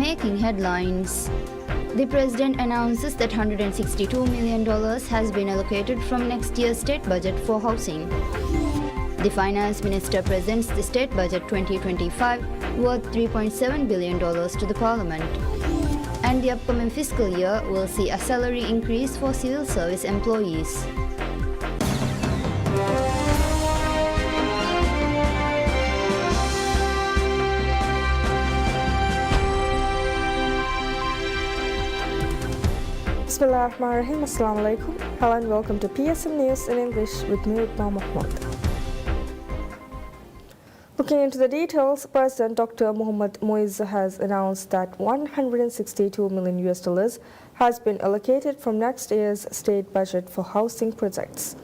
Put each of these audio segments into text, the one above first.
making headlines. The president announces that $162 million has been allocated from next year's state budget for housing. The finance minister presents the state budget 2025 worth $3.7 billion to the parliament. And the upcoming fiscal year will see a salary increase for civil service employees. Bismillahirrahmanirrahim. Assalamu alaikum. Hello and welcome to PSM News in English with me, Rukma Mahmoud. Looking into the details, President Dr. Mohammad Moiz has announced that $162 million has been allocated from next year's state budget for housing projects.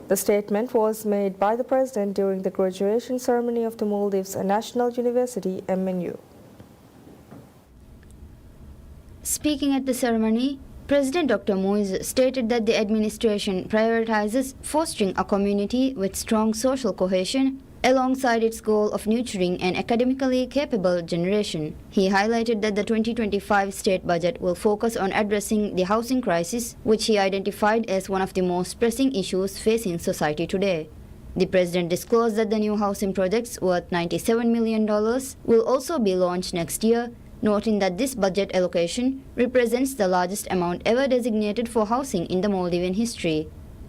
The statement was made by the President during the graduation ceremony of the Maldives National University, MNU. Speaking at the ceremony, President Dr. Moiz stated that the administration prioritizes fostering a community with strong social cohesion alongside its goal of nurturing an academically capable generation. He highlighted that the 2025 state budget will focus on addressing the housing crisis, which he identified as one of the most pressing issues facing society today. The president disclosed that the new housing projects worth $97 million will also be launched next year, noting that this budget allocation represents the largest amount ever designated for housing in the Maldivian history.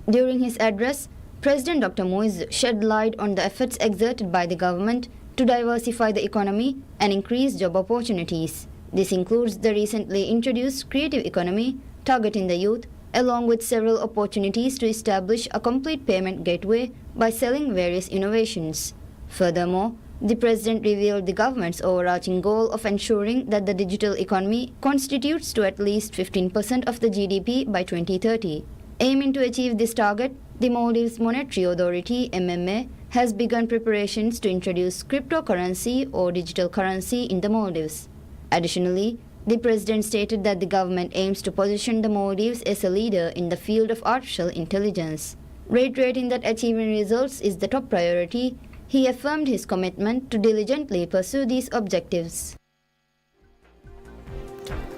During his address, President Dr. Moiz shed light on the efforts exerted by the government to diversify the economy and increase job opportunities. This includes the recently introduced creative economy targeting the youth, along with several opportunities to establish a complete payment gateway by selling various innovations. Furthermore, the president revealed the government's overarching goal of ensuring that the digital economy constitutes to at least 15% of the GDP by 2030. Aiming to achieve this target, the Maldives Monetary Authority (MMA) has begun preparations to introduce cryptocurrency or digital currency in the Maldives. Additionally, the president stated that the government aims to position the Maldives as a leader in the field of artificial intelligence. Reiterating that achieving results is the top priority, he affirmed his commitment to diligently pursue these objectives.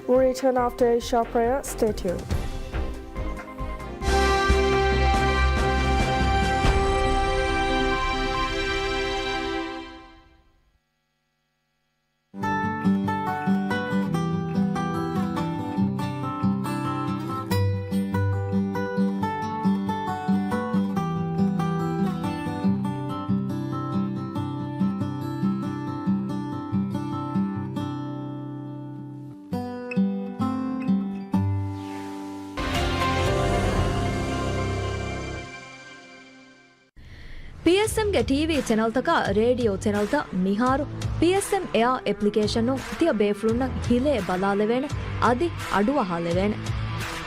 We'll return after a short prayer. Stay tuned. PSM ಗೆ TV channel ತಕ radio channel ತ ಮಿಹಾರು PSM Air application ನು ತಿಯ ಬೇಫ್ಲುನ್ನ ಹಿಲೆ ಬಲಾಲೆವೇನೆ ಅದಿ ಅಡುವ ಹಾಲೆವೇನೆ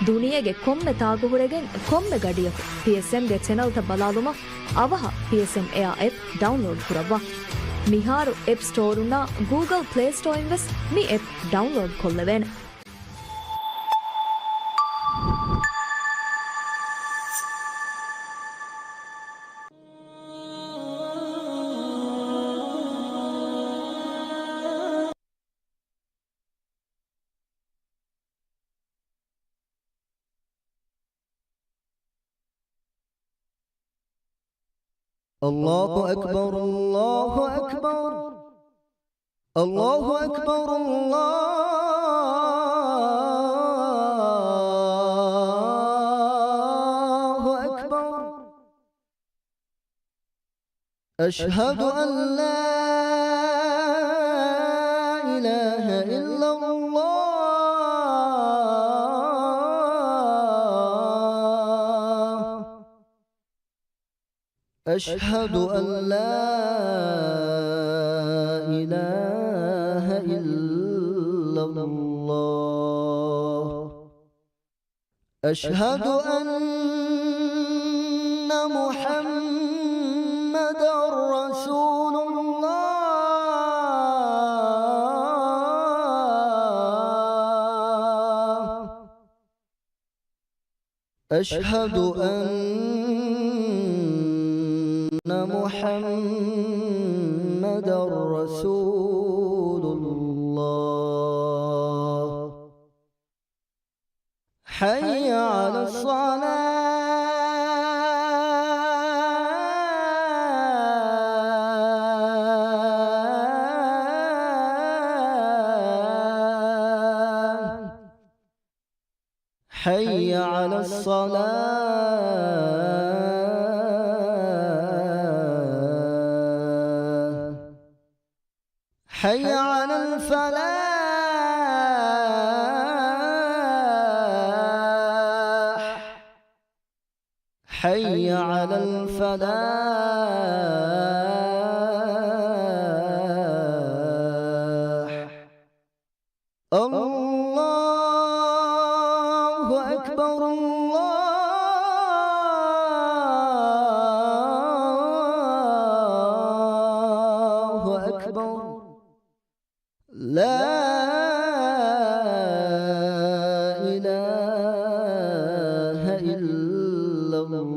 ದುನಿಯೆಗೆ ಕೊಮ್ಮೆ ತಾಗುಹುರೆಗೆ ಕೊಮ್ಮೆ ಗಡಿಯಕು PSM ಗೆ channel ತ ಬಲಾಲುಮ ಅವಹ PSM Air app download ಕುರವ್ವ ಮಿಹಾರು app store ನ Google Play Store ಇನ್ವೆಸ್ ಮಿ app ಡೌನ್ಲೋಡ್ ಕೊಲ್ಲೆವೇನೆ الله أكبر الله أكبر الله أكبر الله أكبر أشهد أن لا إله إلا الله أشهد أن لا إله إلا الله أشهد أن محمدا رسول الله أشهد أن محمدا رسول الله حي على الصلاة حي على الفلاح حي على الفلاح الله أكبر الله أكبر لا إله إلا الله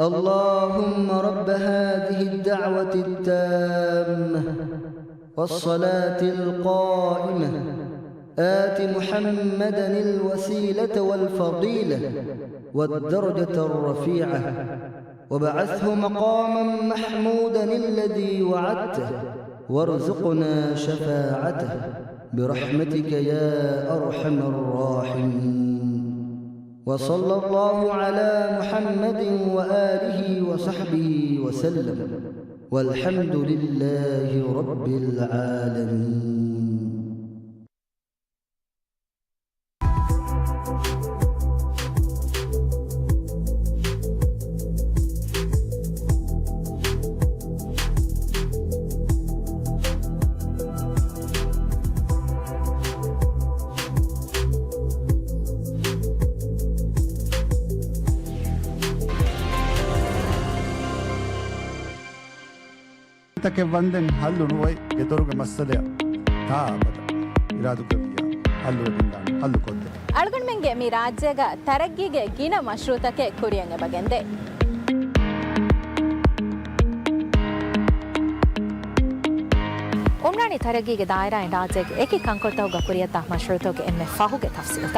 اللهم رب هذه الدعوة التامة والصلاة القائمة آت محمدا الوسيلة والفضيلة والدرجة الرفيعة وبعثه مقاما محمودا الذي وعدته وارزقنا شفاعته برحمتك يا أرحم الراحمين وصلى الله على محمد وآله وصحبه وسلم والحمد لله رب العالمين. ತಕ್ಕೆ ಬಂದೆನ್ ಹಲ್ಲು ನೋಯ್ ಗೆದೊರುಗ ಮಸ್ಸಲೆಯ ತಾಬದ ಇರಾದು ಕವಿಯ ಹಲ್ಲುದಿಂದ ಹಲ್ಲು ಕೊದ್ದೆ ಅಳ್ಗಣ್ಮೆಂಗೆ ಮೀ ರಾಜ್ಯಗ ತರಗ್ಗಿಗೆ ಗಿನ ಮಶ್ರೂತಕ್ಕೆ ಕುರಿಯಂಗೆ ಬಗೆಂದೆ ಉಮ್ರಾಣಿ ತರಗ್ಗಿಗೆ ದಾಯರಾ ರಾಜ್ಯಗೆ ಏಕಿ ಕಂಕೊಳ್ತವ್ಗ ಕುರಿಯತ್ತ ಮಶ್ರೂತಗೆ ಎಮ್ಮೆ ಫಹುಗೆ ತಫ್ಸಿಲ್ತ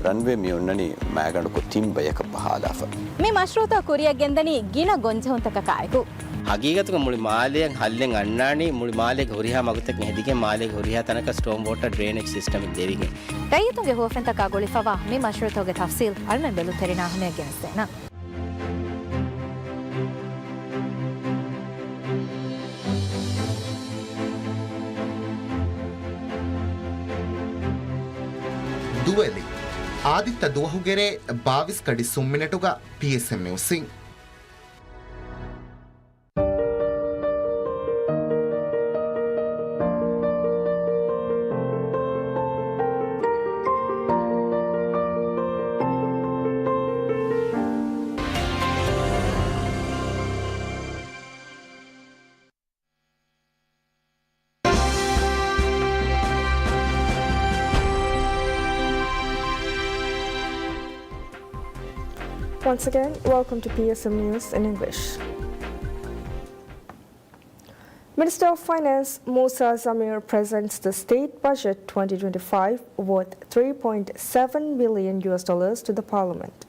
ರನ್ವೇ ಮಿ ಉನ್ನನಿ ಮ್ಯಾಗಂಡುಕು ತಿಂಬಯಕ ಪಹಾಲಾಫ ಮಿ ಮಶ್ರೂತ ಕುರಿಯಗೆಂದನಿ ಗಿನ ಗೊಂಜೆಹುಂತಕ ಕಾಯಕು ಹಗೀಗತುಗ ಮುಳಿ ಮಾಲೆಯಂ ಹಲ್ಲೆಂ ಅಣ್ಣಾಣಿ ಮುಳಿ ಮಾಲೆಗೆ ಹುರಿಹಾ ಮಗುತಕ್ಕೆ ಹೆದಿಗೆ ಮಾಲೆಗೆ ಹುರಿಹಾ ತನಕ ಸ್ಟೋಮ್ ವಾಟರ್ ಡ್ರೈನೇಜ್ ಸಿಸ್ಟಮ್ ದೇವಿಗೆ ಕೈಯತುಗೆ ಹೋಫೆಂತಕ ಗೊಳಿಫವಾ ಮಿ ಮಶ್ರೂತಗೆ ತಫ್ಸೀಲ್ ಅಳ್ಮೆ ಬೆಲು ತೆರಿನಾ ಹಮೆ ಗೆನಸ್ತೇನಾ ದುವೆಲಿ ಆದಿತ್ಯ ದುವಹುಗೆರೆ 22 ಕಡಿ ಸುಮ್ಮಿನಟುಗ PSM ನ್ಯೂಸಿಂಗ್ Once again, welcome to PSM News in English. Minister of Finance Musa Zamir presents the State Budget 2025 worth $3.7 billion to the Parliament.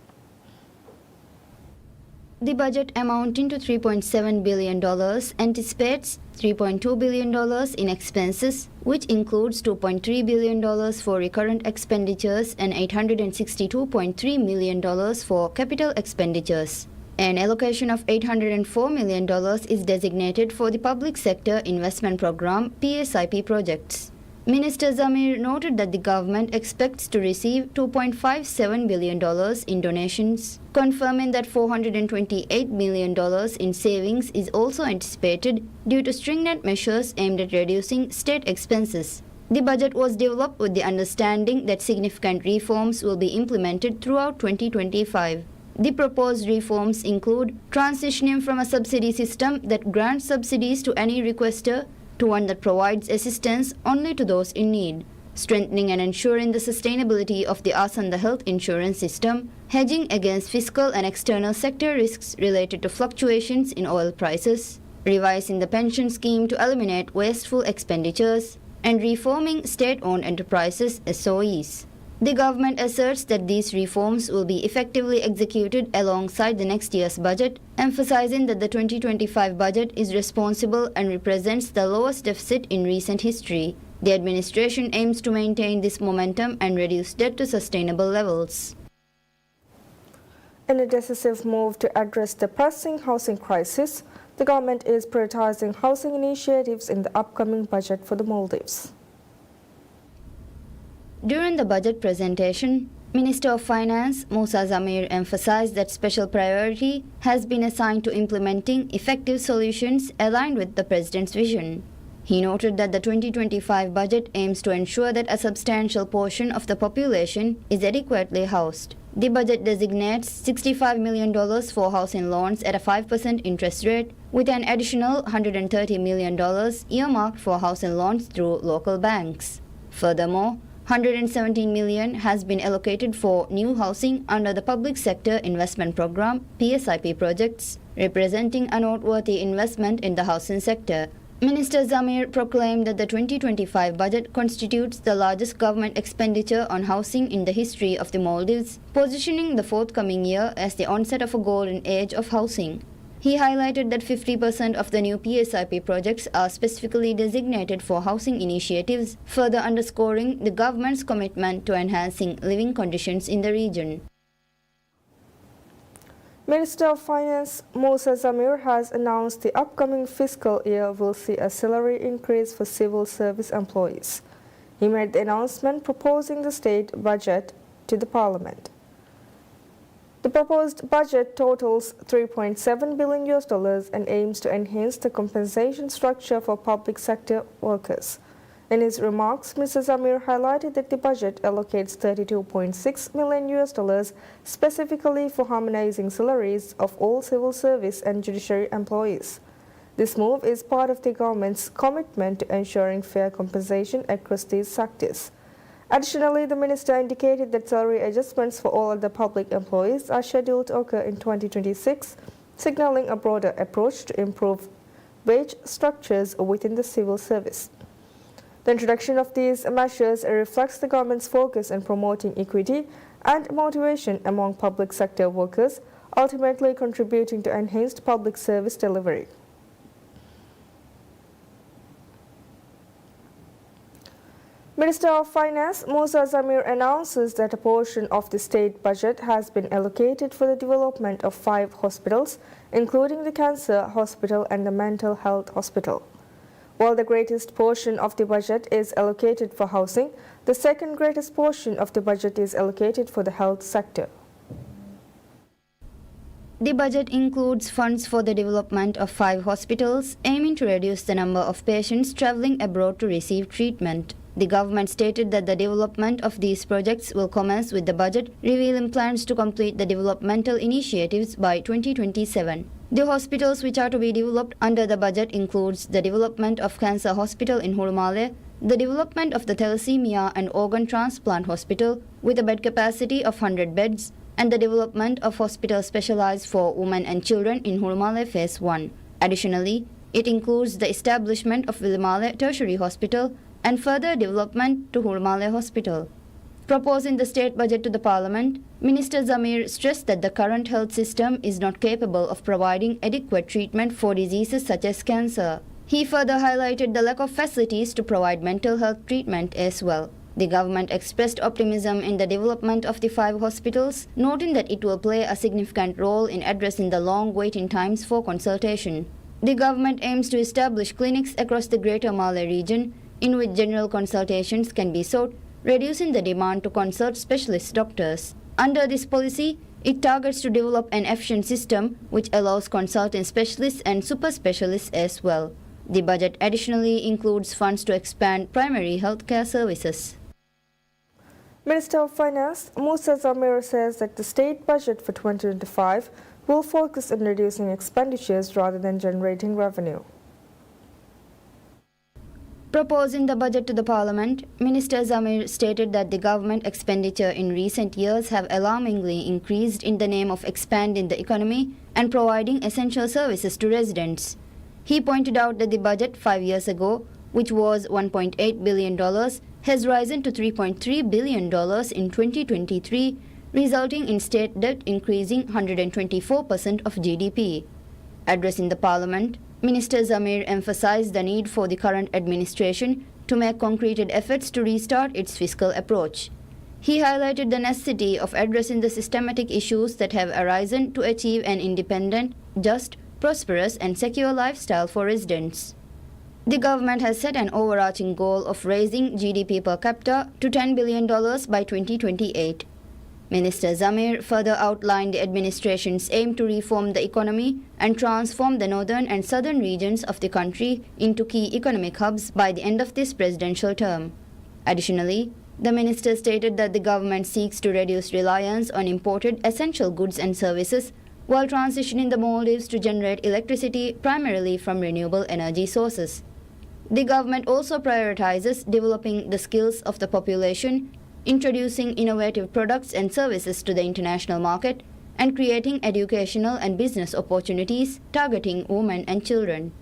The budget amounting to $3.7 billion anticipates $3.2 billion in expenses, which includes $2.3 billion for recurrent expenditures and $862.3 million for capital expenditures. An allocation of $804 million is designated for the Public Sector Investment Program PSIP projects. Minister Zamir noted that the government expects to receive $2.57 billion in donations, confirming that $428 million in savings is also anticipated due to stringent measures aimed at reducing state expenses. The budget was developed with the understanding that significant reforms will be implemented throughout 2025. The proposed reforms include transitioning from a subsidy system that grants subsidies to any requester to one that provides assistance only to those in need, strengthening and ensuring the sustainability of the Asanda health insurance system, hedging against fiscal and external sector risks related to fluctuations in oil prices, revising the pension scheme to eliminate wasteful expenditures, and reforming state-owned enterprises SOEs. The government asserts that these reforms will be effectively executed alongside the next year's budget, emphasizing that the 2025 budget is responsible and represents the lowest deficit in recent history. The administration aims to maintain this momentum and reduce debt to sustainable levels. In a decisive move to address the pressing housing crisis, the government is prioritizing housing initiatives in the upcoming budget for the Maldives. During the budget presentation, Minister of Finance Musa Zamir emphasized that special priority has been assigned to implementing effective solutions aligned with the President's vision. He noted that the 2025 budget aims to ensure that a substantial portion of the population is adequately housed. The budget designates $65 million for housing loans at a 5% interest rate, with an additional $130 million earmarked for housing loans through local banks. Furthermore, $117 million has been allocated for new housing under the Public Sector Investment Program (PSIP) projects, representing a noteworthy investment in the housing sector. Minister Zamir proclaimed that the 2025 budget constitutes the largest government expenditure on housing in the history of the Maldives, positioning the forthcoming year as the onset of a golden age of housing. He highlighted that 50% of the new PSIP projects are specifically designated for housing initiatives, further underscoring the government's commitment to enhancing living conditions in the region. Minister of Finance Musa Zamir has announced the upcoming fiscal year will see a salary increase for civil service employees. He made the announcement proposing the state budget to the parliament. The proposed budget totals $3.7 billion and aims to enhance the compensation structure for public sector workers. In his remarks, Mr. Zamir highlighted that the budget allocates $32.6 million specifically for harmonizing salaries of all civil service and judiciary employees. This move is part of the government's commitment to ensuring fair compensation across these sectors. Additionally, the minister indicated that salary adjustments for all other public employees are scheduled to occur in 2026, signaling a broader approach to improve wage structures within the civil service. The introduction of these measures reflects the government's focus on promoting equity and motivation among public sector workers, ultimately contributing to enhanced public service delivery. Minister of Finance Musa Zamir announces that a portion of the state budget has been allocated for the development of 5 hospitals, including the cancer hospital and the mental health hospital. While the greatest portion of the budget is allocated for housing, the second greatest portion of the budget is allocated for the health sector. The budget includes funds for the development of 5 hospitals, aiming to reduce the number of patients traveling abroad to receive treatment. The government stated that the development of these projects will commence with the budget, revealing plans to complete the developmental initiatives by 2027. The hospitals which are to be developed under the budget includes the development of Cancer Hospital in Hurmale, the development of the Thalassemia and Organ Transplant Hospital with a bed capacity of 100 beds, and the development of hospitals specialized for women and children in Hurmale Phase 1. Additionally, it includes the establishment of Wilmale Tertiary Hospital and further development to Hurmale Hospital. Proposing the state budget to the parliament, Minister Zamir stressed that the current health system is not capable of providing adequate treatment for diseases such as cancer. He further highlighted the lack of facilities to provide mental health treatment as well. The government expressed optimism in the development of the 5 hospitals, noting that it will play a significant role in addressing the long waiting times for consultation. The government aims to establish clinics across the Greater Malé region in which general consultations can be sought, reducing the demand to consult specialist doctors. Under this policy, it targets to develop an efficient system which allows consulting specialists and super specialists as well. The budget additionally includes funds to expand primary healthcare services. Minister of Finance Musa Zamir says that the state budget for 2025 will focus on reducing expenditures rather than generating revenue. Proposing the budget to the parliament, Minister Zamir stated that the government expenditure in recent years have alarmingly increased in the name of expanding the economy and providing essential services to residents. He pointed out that the budget 5 years ago, which was $1.8 billion, has risen to $3.3 billion in 2023, resulting in state debt increasing 124% of GDP. Addressing the parliament, Minister Zamir emphasized the need for the current administration to make concreted efforts to restart its fiscal approach. He highlighted the necessity of addressing the systematic issues that have arisen to achieve an independent, just, prosperous and secure lifestyle for residents. The government has set an overarching goal of raising GDP per capita to $10 billion by 2028. Minister Zamir further outlined the administration's aim to reform the economy and transform the northern and southern regions of the country into key economic hubs by the end of this presidential term. Additionally, the minister stated that the government seeks to reduce reliance on imported essential goods and services while transitioning the Maldives to generate electricity primarily from renewable energy sources. The government also prioritizes developing the skills of the population, introducing innovative products and services to the international market, and creating educational and business opportunities targeting women and children.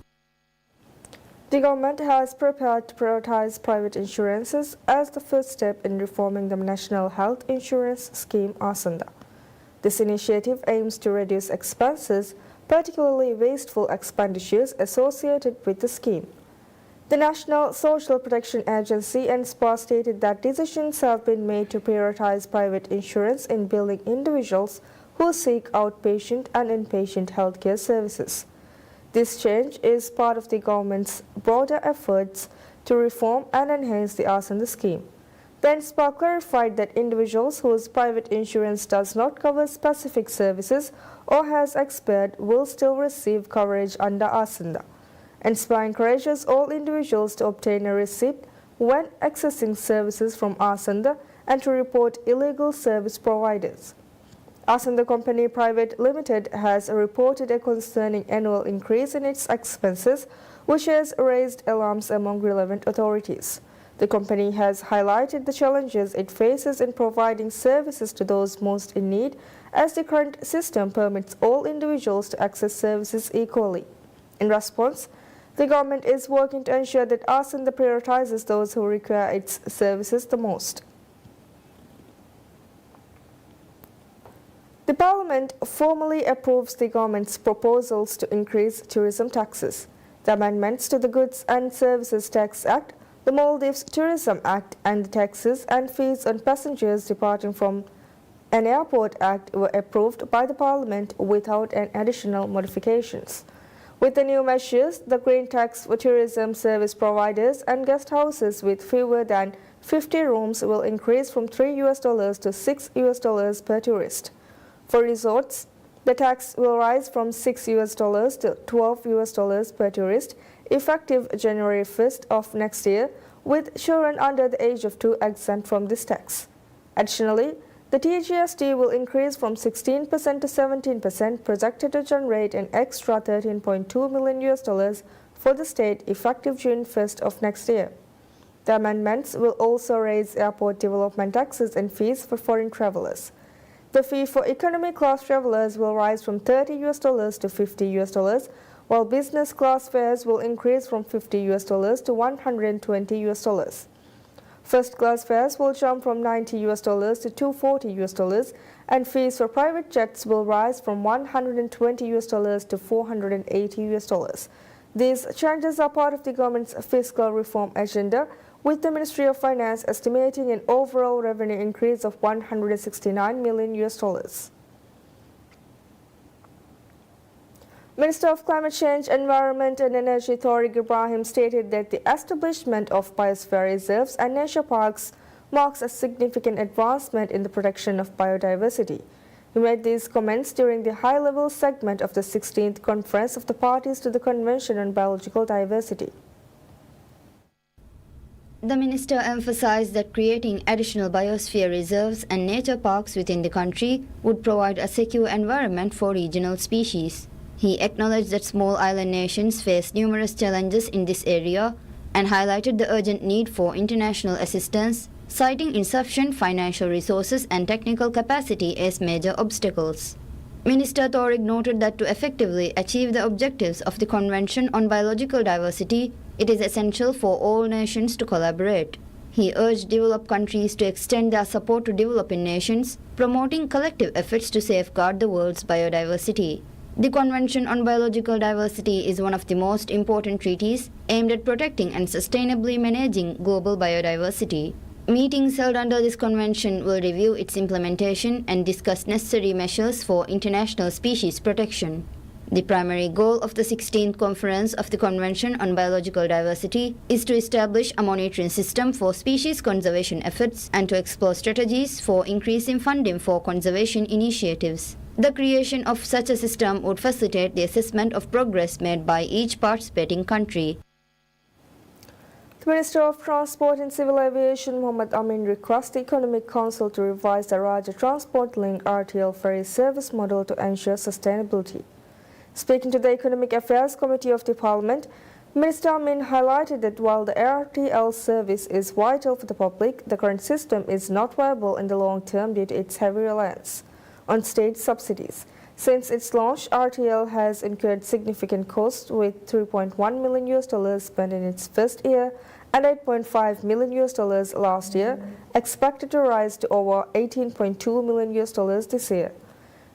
The government has prepared to prioritize private insurances as the first step in reforming the National Health Insurance Scheme ASANDA. This initiative aims to reduce expenses, particularly wasteful expenditures associated with the scheme. The National Social Protection Agency and SPA stated that decisions have been made to prioritize private insurance in billing individuals who seek outpatient and inpatient healthcare services. This change is part of the government's broader efforts to reform and enhance the ASANDA scheme. Then SPA clarified that individuals whose private insurance does not cover specific services or has expired will still receive coverage under ASANDA. And SPA encourages all individuals to obtain a receipt when accessing services from ASANDA and to report illegal service providers. ASANDA Company Private Limited has reported a concerning annual increase in its expenses, which has raised alarms among relevant authorities. The company has highlighted the challenges it faces in providing services to those most in need, as the current system permits all individuals to access services equally. In response, the government is working to ensure that ASANDA prioritizes those who require its services the most. The Parliament formally approves the government's proposals to increase tourism taxes. The amendments to the Goods and Services Tax Act, the Maldives Tourism Act, and the Taxes and Fees on Passengers Departing from an Airport Act were approved by the Parliament without any additional modifications. With the new measures, the green tax for tourism service providers and guest houses with fewer than 50 rooms will increase from $3 to $6 per tourist. For resorts, the tax will rise from $6 to $12 per tourist, effective January 1st of next year, with children under the age of 2 exempt from this tax. Additionally, the TGST will increase from 16% to 17%, projected to generate an extra $13.2 million for the state effective June 1st of next year. The amendments will also raise airport development taxes and fees for foreign travelers. The fee for economy class travelers will rise from $30 to $50, while business class fares will increase from $50 to $120. First class fares will jump from $90 to $240, and fees for private jets will rise from $120 to $480. These changes are part of the government's fiscal reform agenda, with the Ministry of Finance estimating an overall revenue increase of $169 million. Minister of Climate Change, Environment and Energy Tariq Ibrahim stated that the establishment of biosphere reserves and nature parks marks a significant advancement in the protection of biodiversity. He made these comments during the high-level segment of the 16th Conference of the Parties to the Convention on Biological Diversity. The minister emphasized that creating additional biosphere reserves and nature parks within the country would provide a secure environment for regional species. He acknowledged that small island nations face numerous challenges in this area and highlighted the urgent need for international assistance, citing insufficient financial resources and technical capacity as major obstacles. Minister Tariq noted that to effectively achieve the objectives of the Convention on Biological Diversity, it is essential for all nations to collaborate. He urged developed countries to extend their support to developing nations, promoting collective efforts to safeguard the world's biodiversity. The Convention on Biological Diversity is one of the most important treaties aimed at protecting and sustainably managing global biodiversity. Meetings held under this convention will review its implementation and discuss necessary measures for international species protection. The primary goal of the 16th Conference of the Convention on Biological Diversity is to establish a monitoring system for species conservation efforts and to explore strategies for increasing funding for conservation initiatives. The creation of such a system would facilitate the assessment of progress made by each participating country. The Minister of Transport and Civil Aviation, Mohammed Amin, requests the Economic Council to revise the Raja Transport Link RTL ferry service model to ensure sustainability. Speaking to the Economic Affairs Committee of the Parliament, Minister Amin highlighted that while the RTL service is vital for the public, the current system is not viable in the long term due to its heavy reliance on state subsidies. Since its launch, RTL has incurred significant costs with $3.1 million spent in its first year and $8.5 million last year, expected to rise to over $18.2 million this year.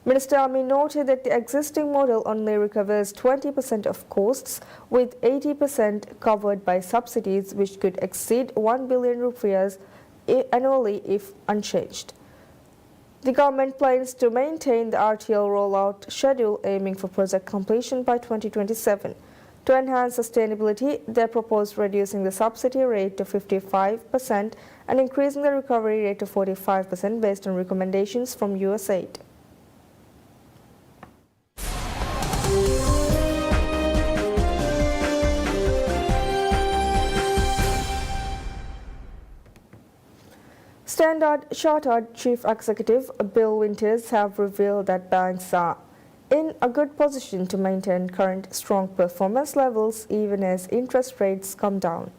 Minister Amin noted that the existing model only recovers 20% of costs, with 80% covered by subsidies, which could exceed 1 billion rupees annually if unchanged. The government plans to maintain the RTL rollout schedule, aiming for project completion by 2027. To enhance sustainability, they propose reducing the subsidy rate to 55% and increasing the recovery rate to 45% based on recommendations from USAID. Standard Chartered Chief Executive Bill Winters have revealed that banks are in a good position to maintain current strong performance levels even as interest rates come down.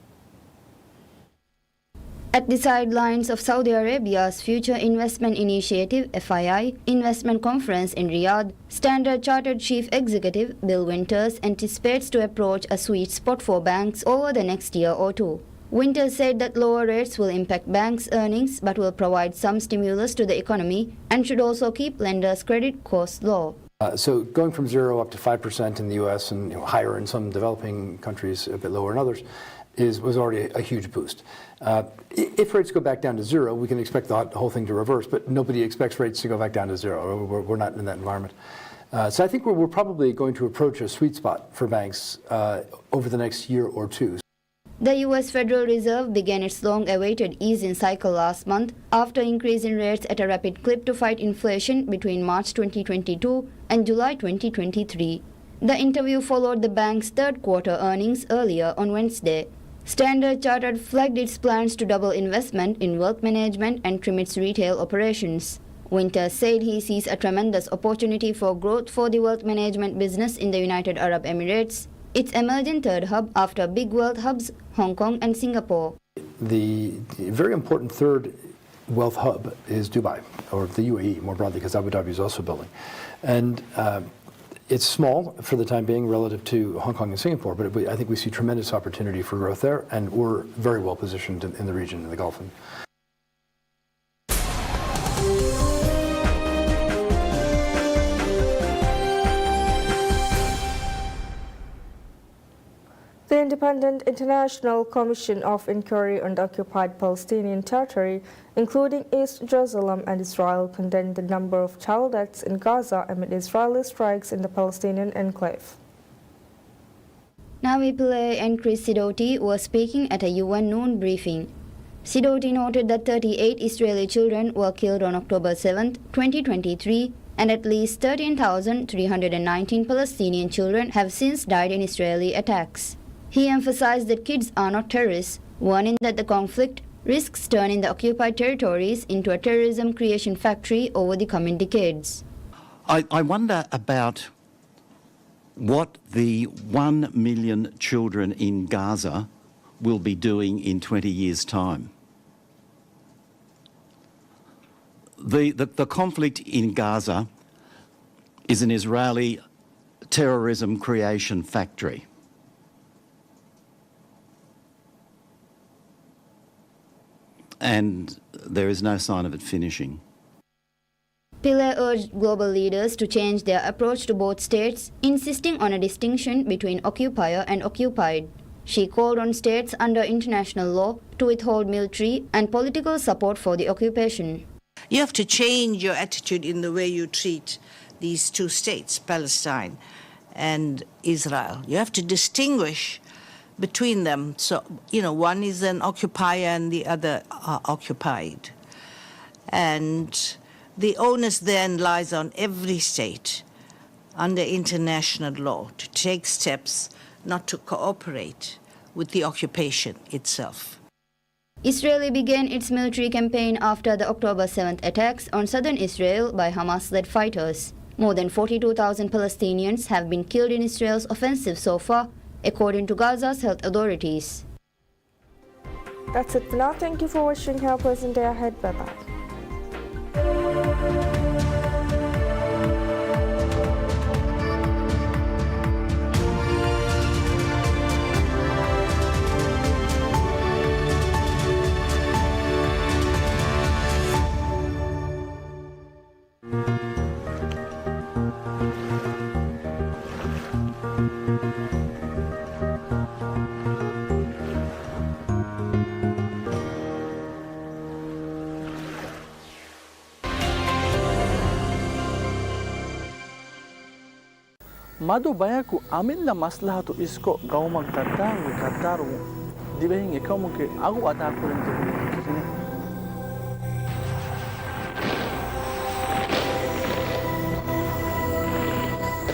At the sidelines of Saudi Arabia's Future Investment Initiative (FII) investment conference in Riyadh, Standard Chartered Chief Executive Bill Winters anticipates to approach a sweet spot for banks over the next year or two. Winters said that lower rates will impact banks' earnings but will provide some stimulus to the economy and should also keep lenders' credit costs low. So going from 0 up to 5% in the U.S. and higher in some developing countries, a bit lower in others, was already a huge boost. If rates go back down to 0, we can expect the whole thing to reverse, but nobody expects rates to go back down to 0. We're not in that environment. So I think we're probably going to approach a sweet spot for banks over the next year or two. The U.S. Federal Reserve began its long-awaited easing cycle last month after increasing rates at a rapid clip to fight inflation between March 2022 and July 2023. The interview followed the bank's third-quarter earnings earlier on Wednesday. Standard Chartered flagged its plans to double investment in wealth management and trim its retail operations. Winters said he sees a tremendous opportunity for growth for the wealth management business in the United Arab Emirates, its emerging third hub after big wealth hubs, Hong Kong and Singapore. The very important third wealth hub is Dubai, or the UAE more broadly, because Abu Dhabi is also building. And it's small for the time being relative to Hong Kong and Singapore, but I think we see tremendous opportunity for growth there, and we're very well positioned in the region, in the Gulf. The Independent International Commission of Inquiry on the Occupied Palestinian Territory, including East Jerusalem and Israel, condemned the number of child deaths in Gaza amid Israeli strikes in the Palestinian enclave. Navi Pillay and Chris Sidoti were speaking at a UN noon briefing. Sidoti noted that 38 Israeli children were killed on October 7, 2023, and at least 13,319 Palestinian children have since died in Israeli attacks. He emphasized that kids are not terrorists, warning that the conflict risks turning the occupied territories into a terrorism creation factory over the coming decades. I wonder about what the 1 million children in Gaza will be doing in 20 years' time. The conflict in Gaza is an Israeli terrorism creation factory. and there is no sign of it finishing. Pillay urged global leaders to change their approach to both states, insisting on a distinction between occupier and occupied. She called on states under international law to withhold military and political support for the occupation. You have to change your attitude in the way you treat these two states, Palestine and Israel. You have to distinguish between them. So, one is an occupier and the other are occupied. And the onus then lies on every state under international law to take steps not to cooperate with the occupation itself. Israel began its military campaign after the October 7th attacks on southern Israel by Hamas-led fighters. More than 42,000 Palestinians have been killed in Israel's offensive so far, according to Gaza's health authorities. That's it for now. Thank you for watching. Have a pleasant day ahead. Bye-bye. ಮದು ಬಯಕು ಅಮಿಲ್ಲ ಮಸ್ಲಹತು ಇಸ್ಕೊ ಗೌಮಕ್ ಗದ್ದಾರು ದಿವೆಹಿಂ ಎಕಮುಕೆ ಅಗು ಅದಾಕುರೆಂತೆ ಕಿರಿನೆ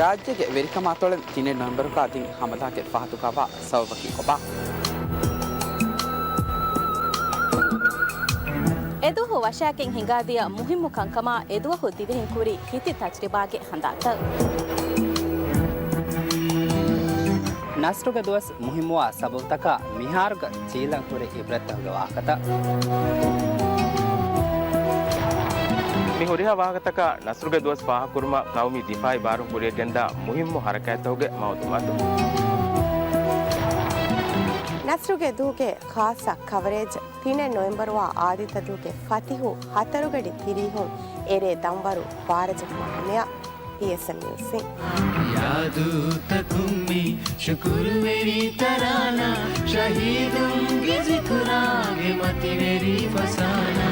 ರಾಜ್ಯಕ್ಕೆ ವೆರಿಕಮಾತೊಳೆ ತಿನೆ November ಕಾದಿ ಹಮದಾಕೆ ಫಾತುಕವ ಸವಬಕಿ ಕೊಬಾ ಎದುಹು ವಶಾಕಿಂ ಹಿಂಗಾದಿಯ ಮುಹಿಮ್ಮು ಕಂಕಮ ಎದುವಹು ದಿವೆಹಿಂ ಕುರಿ ಹಿತಿ ತಜ್ರಿಬಾಗೆ ಹಂದಾತ ನಸ್ರುಗ ದುವಸ್ ಮುಹಿಮ್ಮುವ ಸಬುತಕ ಮಿಹಾರ್ಗ ಚೀಲಂಕುರೆ ಇಬ್ರತ್ತಗ ವಾಕತ ಮಿಹುರಿಹ ವಾಹಕತಕ ನಸ್ರುಗ ದುವಸ್ ಪಾಹಕುರ್ಮ ಕೌಮಿ ದಿಫಾಯಿ ಬಾರು ಕುರಿಯಗೆಂದ ಮುಹಿಮ್ಮು ಹರಕಾಯತೋಗೆ ಮೌದುಮಾತು ನಸ್ರುಗೆ ದೂಗೆ ಖಾಸ coverage ತಿನೆ ನವೆಂಬರ್ವಾ ಆದಿತ ದೂಗೆ ಫತಿಹು ಹತರುಗಡಿ ತಿರಿಹು ಎರೆ ದಂವರು ಬಾರಜಕ್ ಮಹನೆಯ PSM News से यादू तकुम्मी शुक्र मेरी तराना शहीदों के जिक्रागे मती मेरी फसाना